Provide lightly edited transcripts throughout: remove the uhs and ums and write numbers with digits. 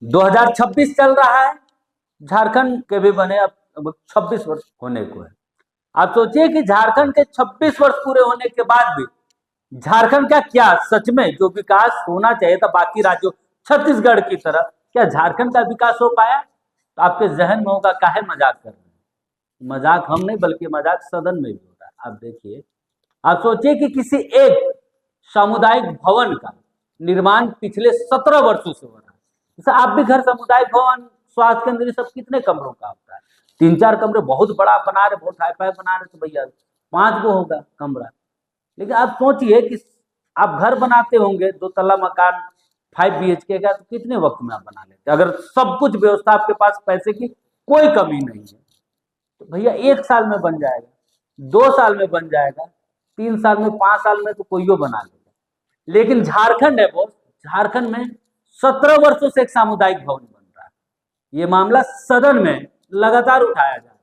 2026 चल रहा है, झारखंड के भी बने अब 26 वर्ष होने को है। आप सोचिए कि झारखंड के 26 वर्ष पूरे होने के बाद भी झारखंड का क्या सच में जो विकास होना चाहिए था बाकी राज्यों छत्तीसगढ़ की तरह, क्या झारखंड का विकास हो पाया? तो आपके जहन में होगा काहे मजाक कर रहे हैं। मजाक हम नहीं बल्कि मजाक सदन में भी हो रहा है। आप देखिए, आप सोचिए कि किसी एक सामुदायिक भवन का निर्माण पिछले 17 वर्षों से हो रहा है। जैसे आप भी घर सामुदायिक भवन, स्वास्थ्य केंद्र, सब कितने कमरों का होता है? 3-4 कमरे, बहुत बड़ा बना रहे, बहुत हाई फाई बना रहे तो भैया 5 गो होगा कमरा। लेकिन आप सोचिए कि आप घर बनाते होंगे 2 तल्ला मकान 5 BHK का, तो कितने वक्त में आप बना लेते? अगर सब कुछ व्यवस्था आपके पास, पैसे की कोई कमी नहीं है, तो भैया 1 साल में बन जाएगा, 2 साल में बन जाएगा, 3 साल में, 5 साल में तो कोईयो बना लेगा। लेकिन झारखंड है वो, झारखंड में 17 वर्षों से एक सामुदायिक भवन बन रहा है। ये मामला सदन में लगातार उठाया जा रहा है।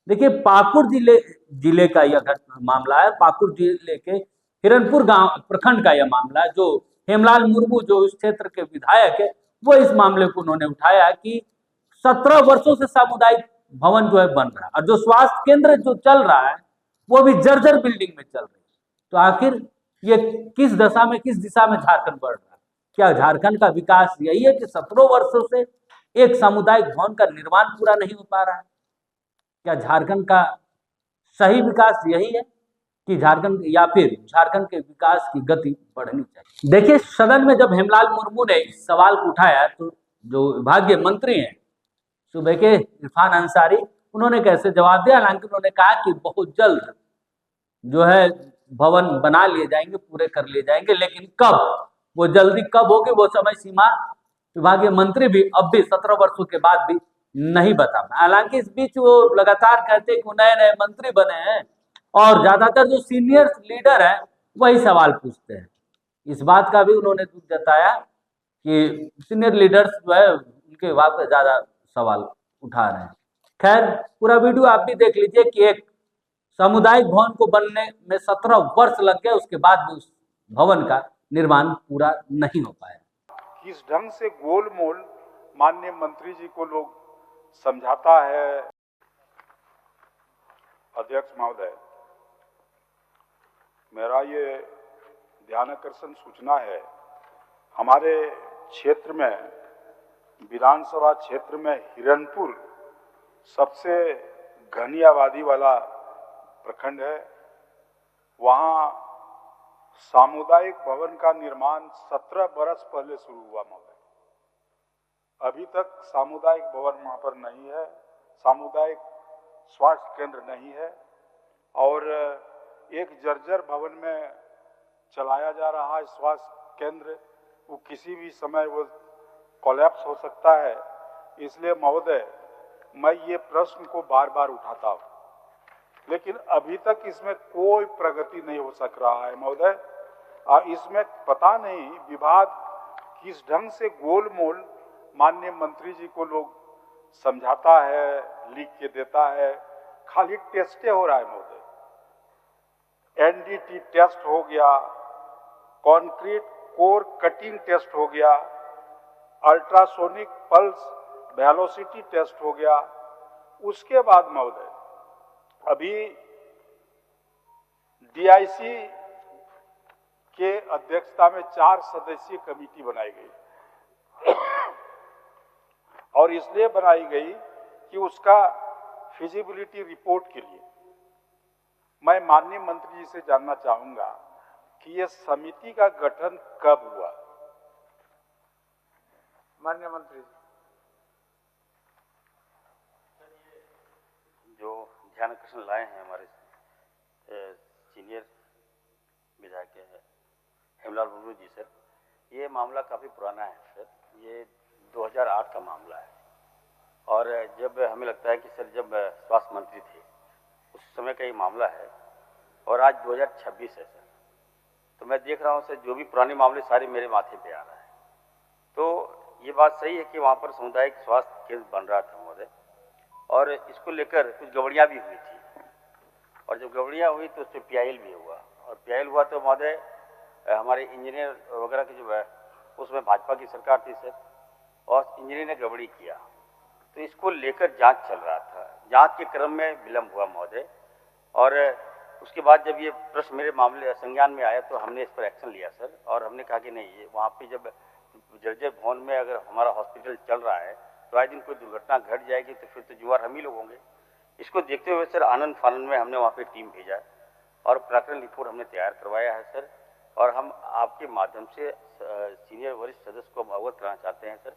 देखिए, पाकुड़ जिले का यह मामला है। पाकुड़ जिले के हिरनपुर गांव प्रखंड का यह मामला है, जो हेमलाल मुर्मू जो इस क्षेत्र के विधायक है, वो इस मामले को उन्होंने उठाया कि 17 वर्षों से सामुदायिक भवन जो है बन रहा है, और जो स्वास्थ्य केंद्र जो चल रहा है वो भी जर्जर बिल्डिंग में चल रही है। तो आखिर ये किस दशा में, किस दिशा में झारखंड बढ़ रहा है? क्या झारखंड का विकास यही है कि 17 वर्षों से एक सामुदायिक भवन का निर्माण पूरा नहीं हो पा रहा है? क्या झारखंड का सही विकास यही है कि झारखंड, या फिर झारखंड के विकास की गति बढ़नी चाहिए? देखिए, सदन में जब हेमलाल मुर्मू ने इस सवाल को उठाया तो जो विभागीय मंत्री हैं सूबे के इरफान अंसारी, उन्होंने कैसे जवाब दिया? हालांकि उन्होंने कहा कि बहुत जल्द जो है भवन बना लिए जाएंगे, पूरे कर लिए जाएंगे, लेकिन कब, वो जल्दी कब होगी, वो समय सीमा विभागीय मंत्री भी अब भी 17 वर्षों के बाद भी नहीं बता पाए। हालांकि इस बीच वो लगातार कहते हैं कि वो नए नए मंत्री बने हैं और ज्यादातर जो सीनियर लीडर है वही सवाल पूछते हैं। इस बात का भी उन्होंने दुख जताया कि सीनियर लीडर्स जो है उनके विभाग पर ज्यादा सवाल उठा रहे हैं। खैर, पूरा वीडियो आप भी देख लीजिए कि एक सामुदायिक भवन को बनने में 17 वर्ष लग गए, उसके बाद भी उस भवन का निर्माण पूरा नहीं हो पाया। किस ढंग से गोल मोल माननीय मंत्री जी को लोग समझाता है। अध्यक्ष महोदय, मेरा ये ध्यानाकर्षण सूचना है, हमारे क्षेत्र में, विधानसभा क्षेत्र में हिरनपुर सबसे घनी आबादी वाला प्रखंड है। वहाँ सामुदायिक भवन का निर्माण 17 बरस पहले शुरू हुआ महोदय। अभी तक सामुदायिक भवन वहाँ पर नहीं है, सामुदायिक स्वास्थ्य केंद्र नहीं है, और एक जर्जर भवन में चलाया जा रहा है स्वास्थ्य केंद्र। वो किसी भी समय वो कोलैप्स हो सकता है। इसलिए महोदय, मैं ये प्रश्न को बार बार उठाता हूँ, लेकिन अभी तक इसमें कोई प्रगति नहीं हो सक रहा है महोदय। इसमें पता नहीं विभाग किस ढंग से गोल मोल माननीय मंत्री जी को लोग समझाता है, लिख के देता है। खाली टेस्टे हो रहा है महोदय। NDT टेस्ट हो गया, कंक्रीट कोर कटिंग टेस्ट हो गया, अल्ट्रासोनिक पल्स वेलोसिटी टेस्ट हो गया। उसके बाद महोदय अभी DIC के अध्यक्षता में 4 सदस्यीय कमेटी बनाई गई और इसलिए बनाई गई कि उसका फिजिबिलिटी रिपोर्ट के लिए मैं माननीय मंत्री जी से जानना चाहूंगा कि यह समिति का गठन कब हुआ। माननीय मंत्री जी, जो ध्यानाकर्षण लाए हैं हमारे सीनियर विधायक हेमलाल मुर्मू जी सर, ये मामला काफ़ी पुराना है सर। ये 2008 का मामला है, और जब हमें लगता है कि सर जब स्वास्थ्य मंत्री थे उस समय का ये मामला है, और आज 2026 है सर। तो मैं देख रहा हूँ सर, जो भी पुराने मामले सारे मेरे माथे पे आ रहा है। तो ये बात सही है कि वहाँ पर सामुदायिक स्वास्थ्य केंद्र बन रहा था महोदय, और इसको लेकर कुछ गड़बड़ियाँ भी हुई थी, और जब गड़बड़ियाँ हुई तो उस पर PIL भी हुआ, और PIL हुआ तो महोदय हमारे इंजीनियर वगैरह की जो है उसमें भाजपा की सरकार थी सर, और इंजीनियर ने गड़बड़ी किया, तो इसको लेकर जांच चल रहा था। जांच के क्रम में विलम्ब हुआ महोदय, और उसके बाद जब ये प्रश्न मेरे मामले संज्ञान में आया तो हमने इस पर एक्शन लिया सर, और हमने कहा कि नहीं, ये वहाँ पे जब जर्जर भवन में अगर हमारा हॉस्पिटल चल रहा है तो आए दिन कोई दुर्घटना घट जाएगी तो फिर तो जिम्मेवार हम ही लोग होंगे। इसको देखते हुए सर आनंद फानंद में हमने वहाँ पे टीम भेजा और प्रकरण रिपोर्ट हमने तैयार करवाया है सर, और हम आपके माध्यम से सीनियर वरिष्ठ सदस्य को अवगत कराना चाहते हैं सर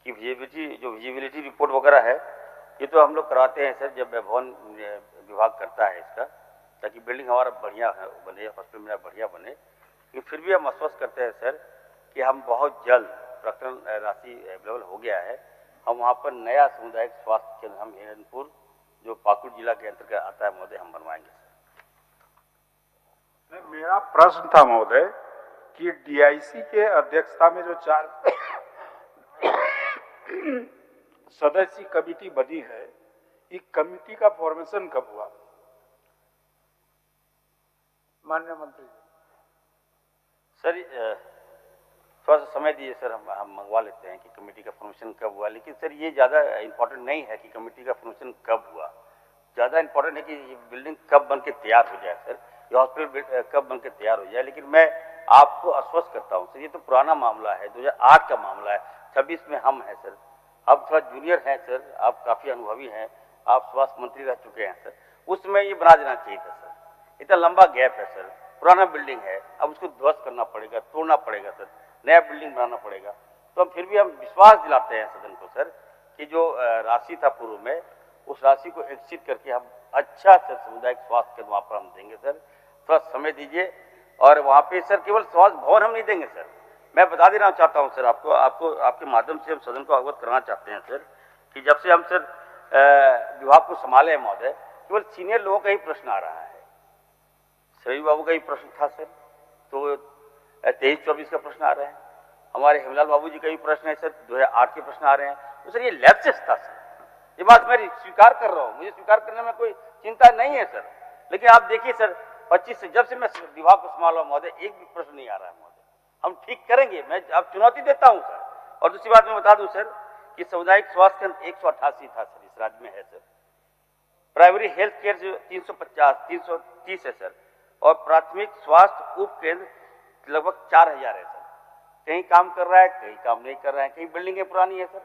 कि विजिबिलिटी रिपोर्ट वगैरह है ये तो हम लोग कराते हैं सर, जब भवन विभाग करता है इसका, ताकि बिल्डिंग हमारा बढ़िया बने, हॉस्पिटल मेरा बढ़िया बने। लेकिन फिर भी हम आश्वस्त करते हैं सर कि हम बहुत जल्द प्रकरण राशि अवेलेबल हो गया है, हम वहाँ पर नया सामुदायिक स्वास्थ्य केंद्र हम हिरनपुर जो पाकुड़ जिला के अंतर्गत आता है महोदय, हम बनवाएंगे सर। मेरा प्रश्न था महोदय कि डीआईसी के अध्यक्षता में जो 4 सदस्यीय कमेटी बनी है, इस कमेटी का फॉर्मेशन कब हुआ? माननीय मंत्री जी। सर थोड़ा सा समय दीजिए सर, हम मंगवा लेते हैं कि कमेटी का फॉर्मेशन कब हुआ। लेकिन सर ये ज़्यादा इम्पोर्टेंट नहीं है कि कमेटी का फॉर्मेशन कब हुआ, ज़्यादा इम्पोर्टेंट है कि ये बिल्डिंग कब बन के तैयार हो जाए सर, ये हॉस्पिटल कब बन के तैयार हो जाए। लेकिन मैं आपको आश्वस्त करता हूँ सर, ये तो पुराना मामला है, 2008 का मामला है, 26 में हम हैं सर, अब थोड़ा जूनियर हैं सर, आप काफ़ी अनुभवी हैं, आप स्वास्थ्य मंत्री रह चुके हैं सर, उस समय ये बना देना चाहिए था सर। इतना लंबा गैप है सर, पुराना बिल्डिंग है, अब उसको ध्वस्त करना पड़ेगा, तोड़ना पड़ेगा सर, नया बिल्डिंग बनाना पड़ेगा। तो हम फिर भी हम विश्वास दिलाते हैं सदन को सर कि जो राशि था पूर्व में, उस राशि को एक्सिट करके हम अच्छा सर सामुदायिक स्वास्थ्य केंद्र वहाँ पर हम देंगे सर, थोड़ा समय दीजिए। और वहाँ पे सर केवल स्वास्थ्य भवन हम नहीं देंगे सर, मैं बता देना चाहता हूँ सर आपको आपके माध्यम से हम सदन को अवगत कराना चाहते हैं सर कि जब से हम सर विभाग को संभाले हैं महोदय, केवल सीनियर लोगों का ही प्रश्न आ रहा है। सभी बाबू का ही प्रश्न था सर, तो 23-24 का प्रश्न आ रहे हैं, हमारे हेमलाल बाबू जी का भी प्रश्न है सर, 2008 के प्रश्न आ रहे हैं। तो सर ये लैप्सेस था सर, ये बात मैं स्वीकार कर रहा हूँ, मुझे स्वीकार करने में कोई चिंता नहीं है सर। लेकिन आप देखिए सर 25 से जब से मैं विभाग को संभाल रहा हूँ महोदय, एक भी प्रश्न नहीं आ रहा है महोदय, हम ठीक करेंगे, मैं आप चुनौती देता हूँ सर। और दूसरी बात मैं बता दूं सर कि सामुदायिक स्वास्थ्य केंद्र 188 था सर, इस राज्य में है सर, प्राइमरी हेल्थ केयर जो 330 है सर, और प्राथमिक स्वास्थ्य उप केंद्र लगभग 4000 है सर। कहीं काम कर रहा है, कहीं काम नहीं कर रहा है, कहीं बिल्डिंगें पुरानी है सर।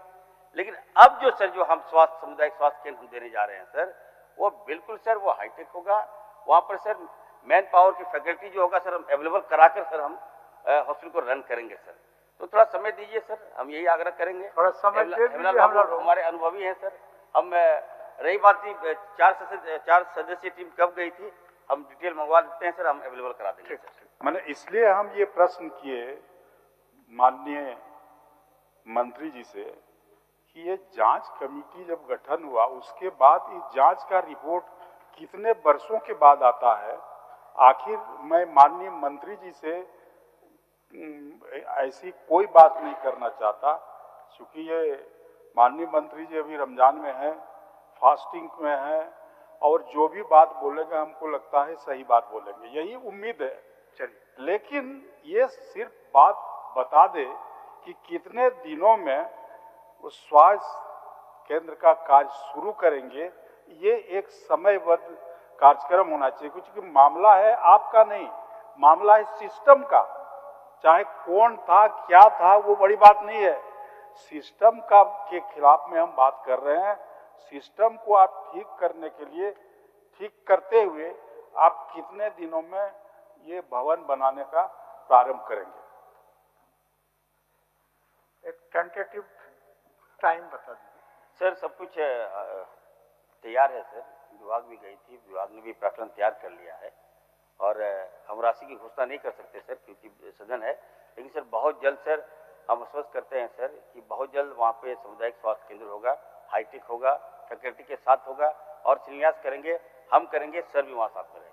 लेकिन अब जो सर जो हम सामुदायिक स्वास्थ्य केंद्र हम देने जा रहे हैं सर, वो बिल्कुल सर वो हाईटेक होगा, वहाँ पर सर मैन पावर की फैकल्टी जो होगा सर हम अवेलेबल कराकर सर हम हॉस्पिटल को रन करेंगे सर। तो थोड़ा समय दीजिए सर, हम यही आग्रह करेंगे, थोड़ा समय हमारे अनुभवी हैं सर। हम रही बात थी 4 सदस्यीय टीम कब गई थी, हम डिटेल मंगवा लेते हैं सर, हम अवेलेबल करा देंगे सर। मैंने इसलिए हम ये प्रश्न किए माननीय मंत्री जी से कि ये जांच कमेटी जब गठन हुआ उसके बाद इस जांच का रिपोर्ट कितने वर्षों के बाद आता है। आखिर मैं माननीय मंत्री जी से ऐसी कोई बात नहीं करना चाहता, क्योंकि ये माननीय मंत्री जी अभी रमजान में हैं, फास्टिंग में हैं, और जो भी बात बोलेंगे हमको लगता है सही बात बोलेंगे, यही उम्मीद है। चलिए, लेकिन ये सिर्फ बात बता दे कि कितने दिनों में उस स्वास्थ्य केंद्र का कार्य शुरू करेंगे, ये एक समयबद्ध कार्यक्रम होना चाहिए। क्योंकि मामला है आपका नहीं, मामला है सिस्टम का, चाहे कौन था क्या था वो बड़ी बात नहीं है, सिस्टम का के खिलाफ में हम बात कर रहे हैं। सिस्टम को आप ठीक करने के लिए, ठीक करते हुए आप कितने दिनों में ये भवन बनाने का प्रारंभ करेंगे? एक टेंटेटिव टाइम बता दीजिए सर। सब कुछ तैयार है सर, विभाग भी गई थी, विभाग ने भी प्रकरण तैयार कर लिया है, और हम राशि की घोषणा नहीं कर सकते सर क्योंकि सदन है। लेकिन सर बहुत जल्द सर हम आश्वस्त करते हैं सर कि बहुत जल्द वहाँ पे सामुदायिक स्वास्थ्य केंद्र होगा, हाईटेक होगा, फैकल्टी के साथ होगा, और शिलान्यास करेंगे, हम करेंगे, सर भी वहाँ साथ में रहेंगे।